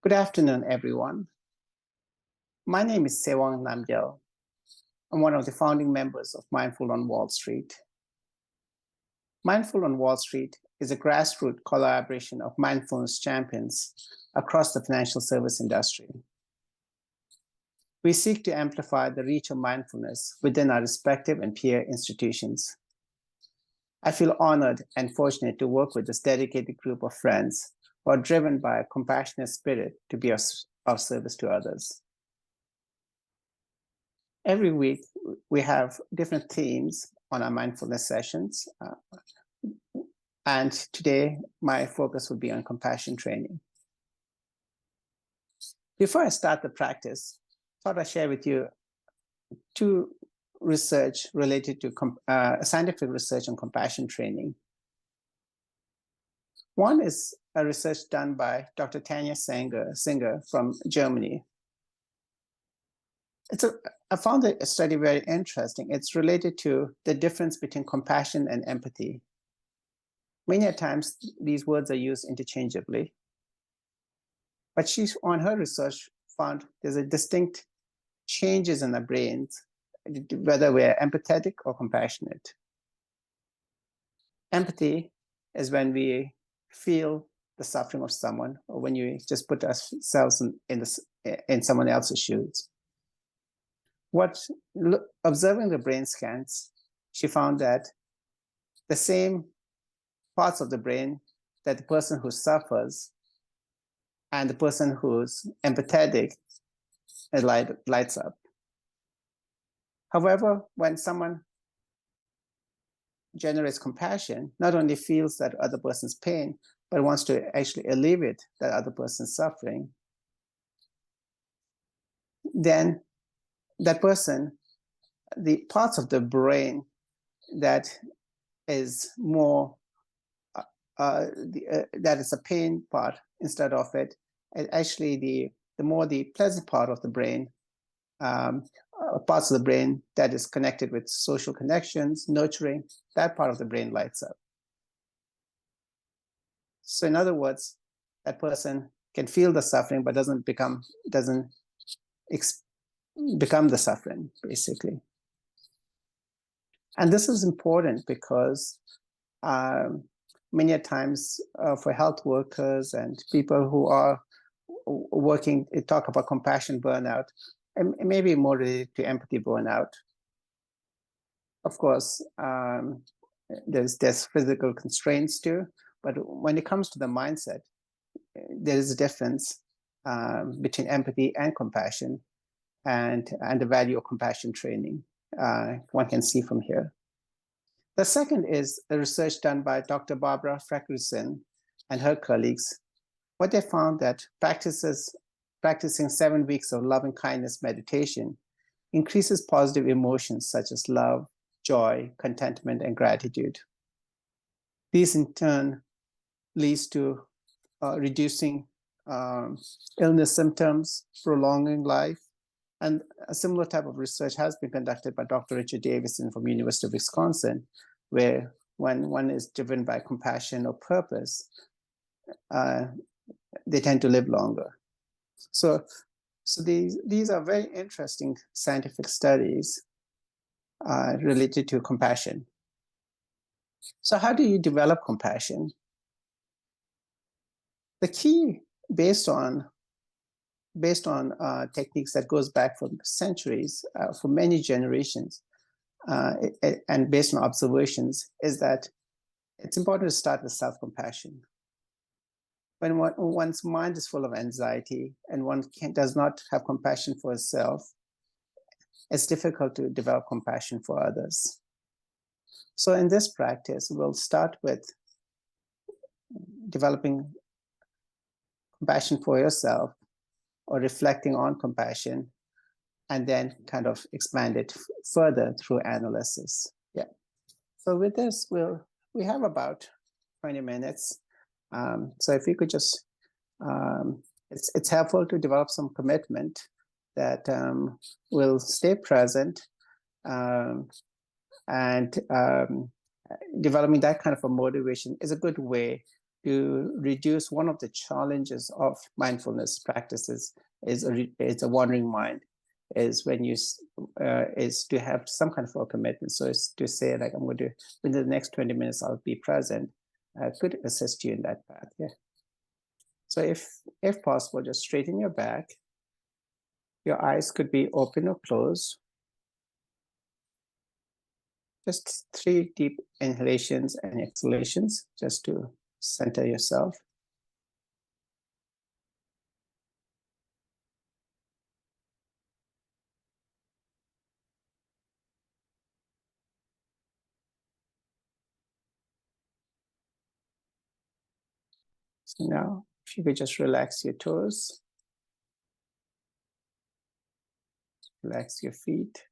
Good afternoon, everyone. My name is Sewang Namgyal. I'm one of the founding members of Mindful on Wall Street. Mindful on Wall Street is a grassroots collaboration of mindfulness champions across the financial service industry. We seek to amplify the reach of mindfulness within our respective and peer institutions. I feel honored and fortunate to work with this dedicated group of friends who are driven by a compassionate spirit to be of service to others. Every week, we have different themes on our mindfulness sessions. And today, my focus will be on compassion training. Before I start the practice, I thought I'd share with you two research related to scientific research on compassion training. One is a research done by Dr. Tanja Singer from Germany. I found the study very interesting. It's related to the difference between compassion and empathy. Many times, these words are used interchangeably. But she's, on her research, found there's a distinct changes in the brains, whether we're empathetic or compassionate. Empathy is when we feel the suffering of someone, or when you just put ourselves in someone else's shoes. Observing the brain scans, she found that the same parts of the brain that the person who suffers and the person who's empathetic, it lights up. However, when someone generates compassion, not only feels that other person's pain, but wants to actually alleviate that other person's suffering, then that person, the parts of the brain that is more, that is a pain part instead of it, actually the more the pleasant part of the brain, parts of the brain that is connected with social connections, nurturing, that part of the brain lights up. So in other words, that person can feel the suffering, but doesn't become the suffering, basically. And this is important because many times for health workers and people who are working, talk about compassion burnout, and maybe more related to empathy burnout. Of course, there's physical constraints too, but when it comes to the mindset, there is a difference between empathy and compassion, and the value of compassion training, one can see from here. The second is the research done by Dr. Barbara Fredrickson and her colleagues. What they found that practicing 7 weeks of loving kindness meditation increases positive emotions such as love, joy, contentment, and gratitude. These in turn leads to reducing illness symptoms, prolonging life. And a similar type of research has been conducted by Dr. Richard Davidson from University of Wisconsin, where when one is driven by compassion or purpose, they tend to live longer. So these are very interesting scientific studies related to compassion. So how do you develop compassion? The key, based on techniques that goes back for centuries, for many generations, and based on observations, is that it's important to start with self-compassion. When one's mind is full of anxiety and one does not have compassion for itself, it's difficult to develop compassion for others. So in this practice, we'll start with developing compassion for yourself, or reflecting on compassion, and then kind of expand it further through analysis. Yeah. So with this, we have about 20 minutes. So if you could just, it's helpful to develop some commitment that will stay present, and developing that kind of a motivation is a good way to reduce one of the challenges of mindfulness practices is a wandering mind, is when you is to have some kind of a commitment. So it's to say like, I'm going to, within the next 20 minutes I'll be present. Could assist you in that path. Yeah. So if possible, just straighten your back. Your eyes could be open or closed. Just 3 deep inhalations and exhalations just to center yourself. So now, if you could just relax your toes, relax your feet,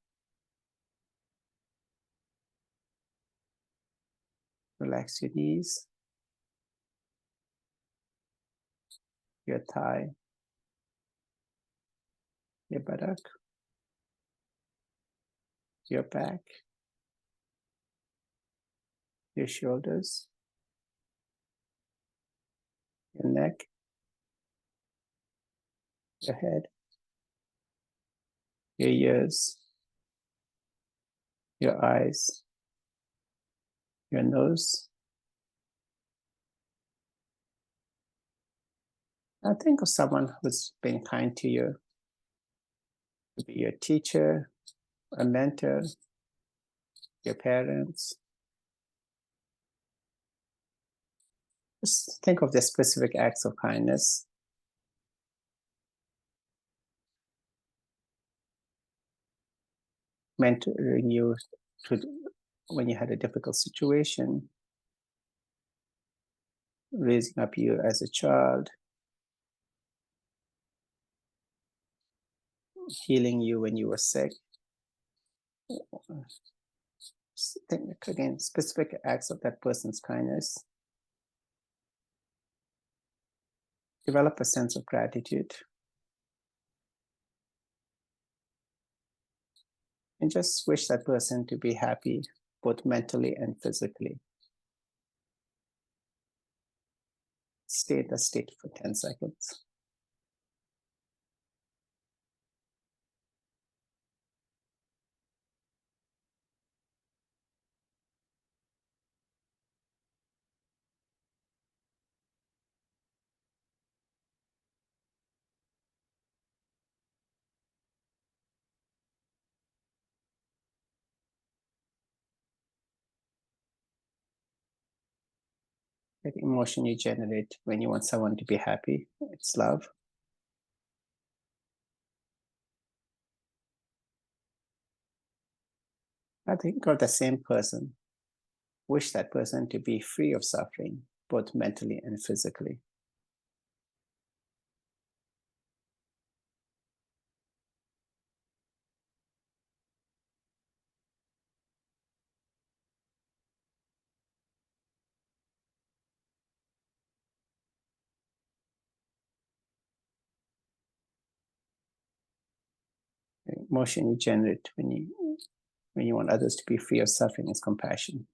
relax your knees, your thigh, your buttock, your back, your shoulders, your neck, your head, your ears, your eyes, your nose. Now think of someone who's been kind to you. It could be your teacher, a mentor, your parents. Just think of the specific acts of kindness. Mentoring you to, when you had a difficult situation, raising up you as a child, healing you when you were sick. Think again, specific acts of that person's kindness. Develop a sense of gratitude. And just wish that person to be happy, both mentally and physically. Stay in the state for 10 seconds. The emotion you generate when you want someone to be happy, it's love. I think of the same person. Wish that person to be free of suffering, both mentally and physically. The emotion you generate when you want others to be free of suffering is compassion.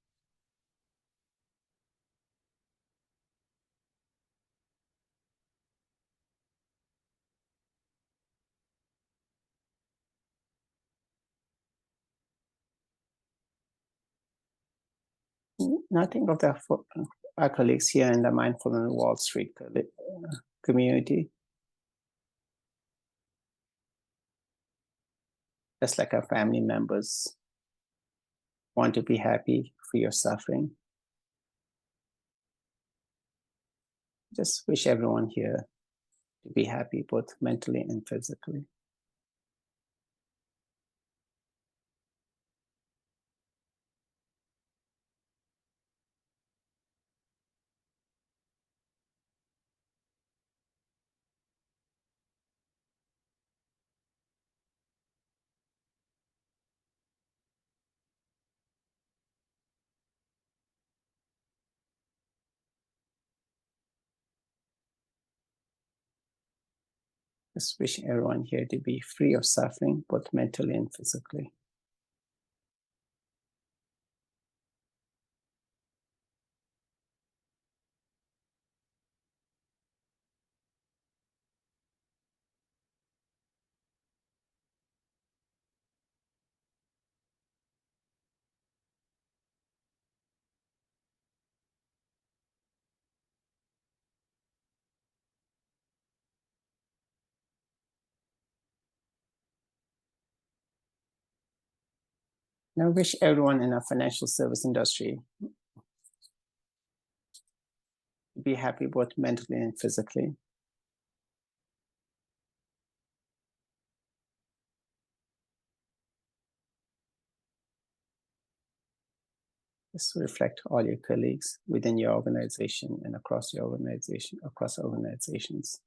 Now think of our colleagues here in the Mindfulness Wall Street community. Just like our family members want to be happy, free of suffering. Just wish everyone here to be happy, both mentally and physically. Just wish everyone here to be free of suffering, both mentally and physically. And I wish everyone in our financial service industry to be happy both mentally and physically. Just reflect all your colleagues within your organization and across your organization, across organizations.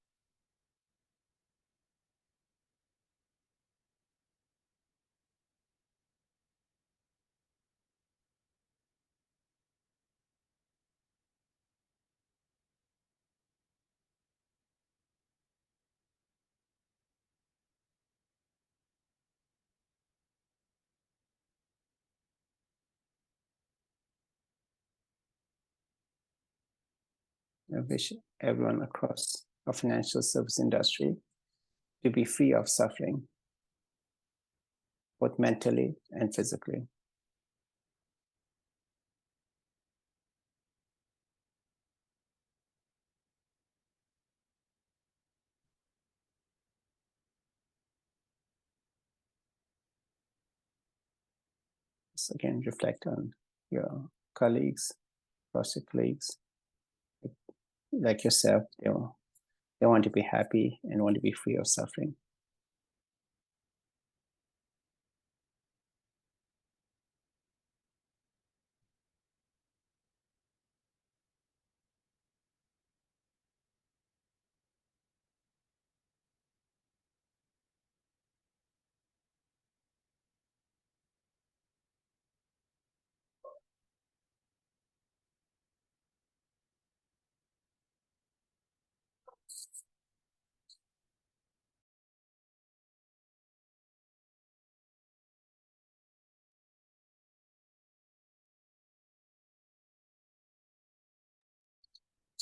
I wish everyone across our financial service industry to be free of suffering, both mentally and physically. So again, reflect on your colleagues, across your colleagues, like yourself. They want to be happy and want to be free of suffering.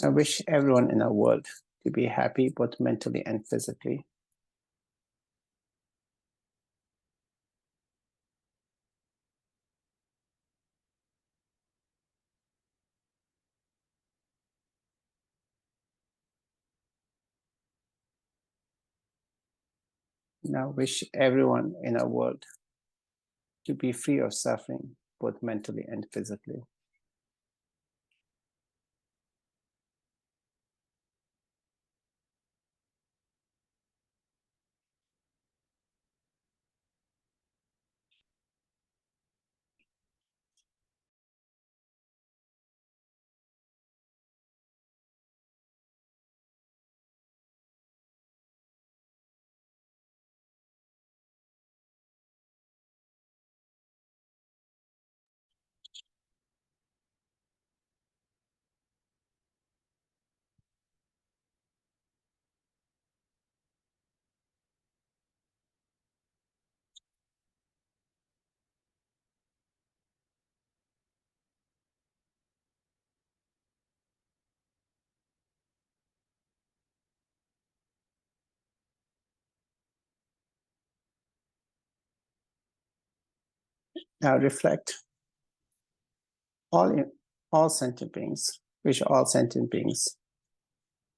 I wish everyone in our world to be happy, both mentally and physically. Now wish everyone in our world to be free of suffering, both mentally and physically. Now reflect all, all sentient beings, wish all sentient beings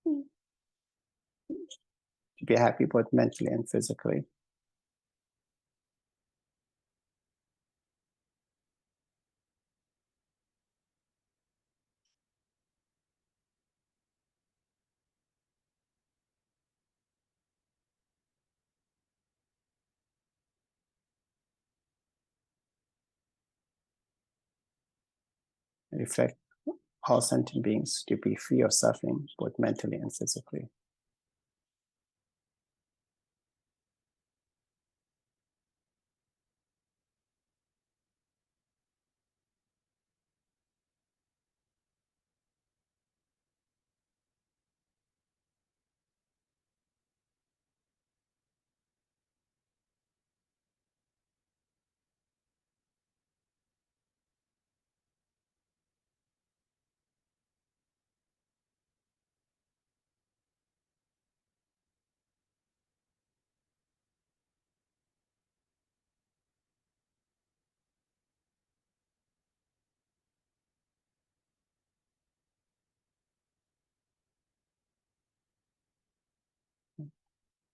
to be happy both mentally and physically. Reflect all sentient beings to be free of suffering, both mentally and physically.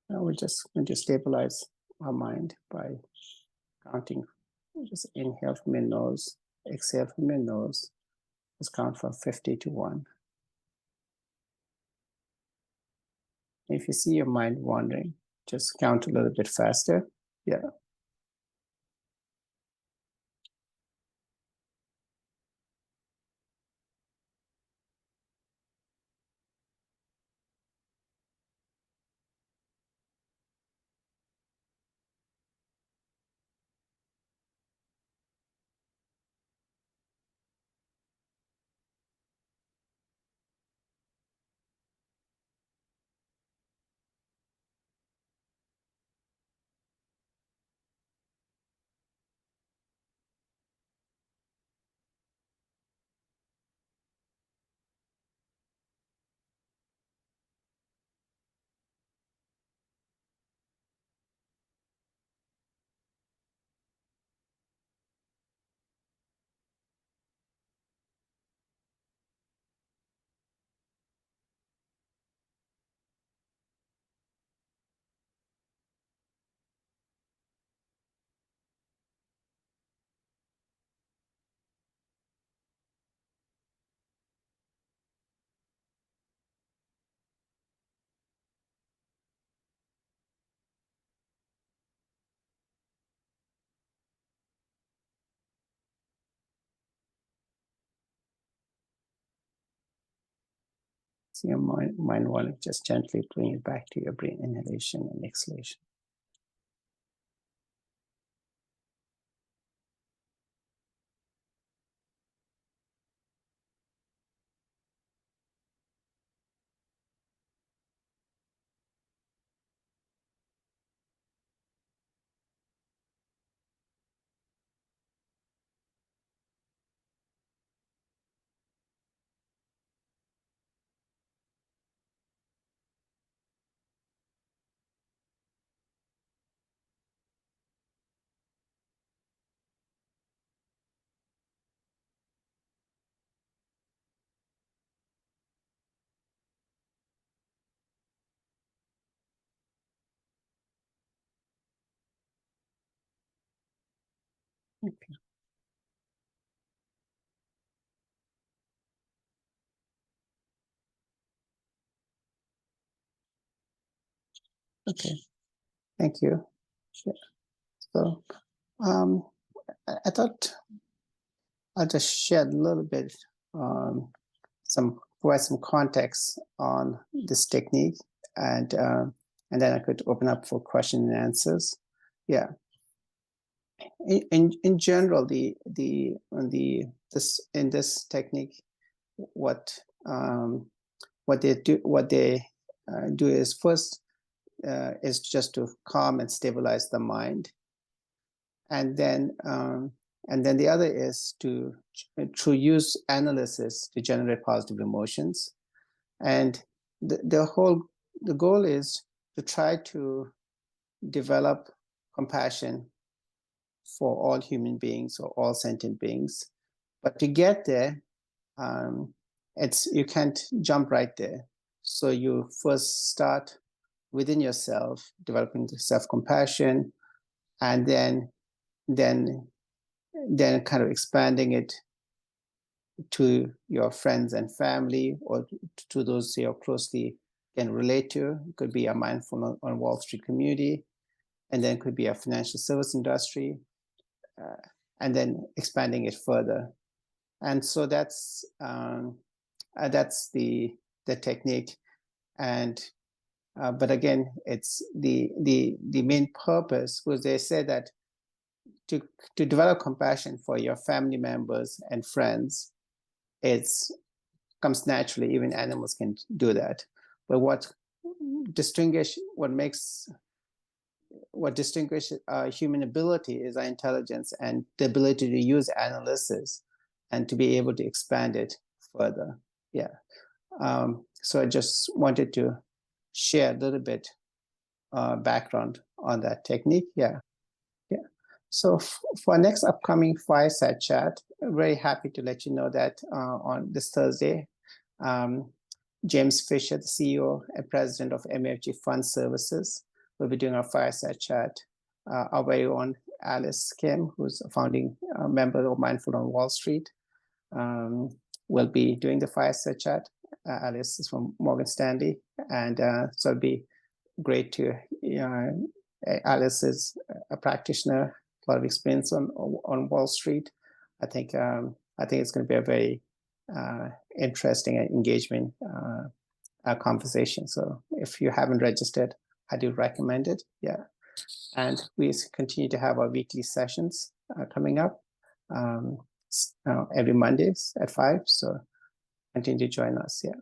Now we're just going to stabilize our mind by counting Just inhale from your nose, exhale from your nose. Just count from 50 to 1. If you see your mind wandering, just count a little bit faster. Yeah. See your mind wandering, just gently bring it back to your brain, inhalation and exhalation. Okay. Okay. Thank you. Yeah. So I thought I'll just share a little bit, provide some context on this technique, and then I could open up for question and answers. Yeah. In general, this technique, what they do is first is just to calm and stabilize the mind, and then the other is to use analysis to generate positive emotions, and the goal is to try to develop compassion for all human beings or all sentient beings. But to get there, you can't jump right there. So you first start within yourself, developing self-compassion, and then kind of expanding it to your friends and family, or to those you closely can relate to. It could be a mindful on Wall Street community, and then it could be a financial service industry, and then expanding it further. And so that's the technique. And but again, it's the main purpose, because they say that to develop compassion for your family members and friends, it comes naturally. Even animals can do that. But what distinguishes human ability is our intelligence and the ability to use analysis and to be able to expand it further. Yeah. So I just wanted to share a little bit background on that technique. Yeah. Yeah. So for our next upcoming fireside chat, I'm very happy to let you know that on this Thursday, James Fisher, the CEO and president of MUFG Fund Services, will be doing our fireside chat. Our very own Alice Kim, who's a founding member of Mindful on Wall Street, will be doing the fireside chat. Alice is from Morgan Stanley, and so it'll be great to, Alice is a practitioner, a lot of experience on Wall Street. I think it's going to be a very interesting and engaging conversation. So if you haven't registered, I do recommend it. Yeah, and we continue to have our weekly sessions coming up every Mondays at 5. So continue to join us. Yeah.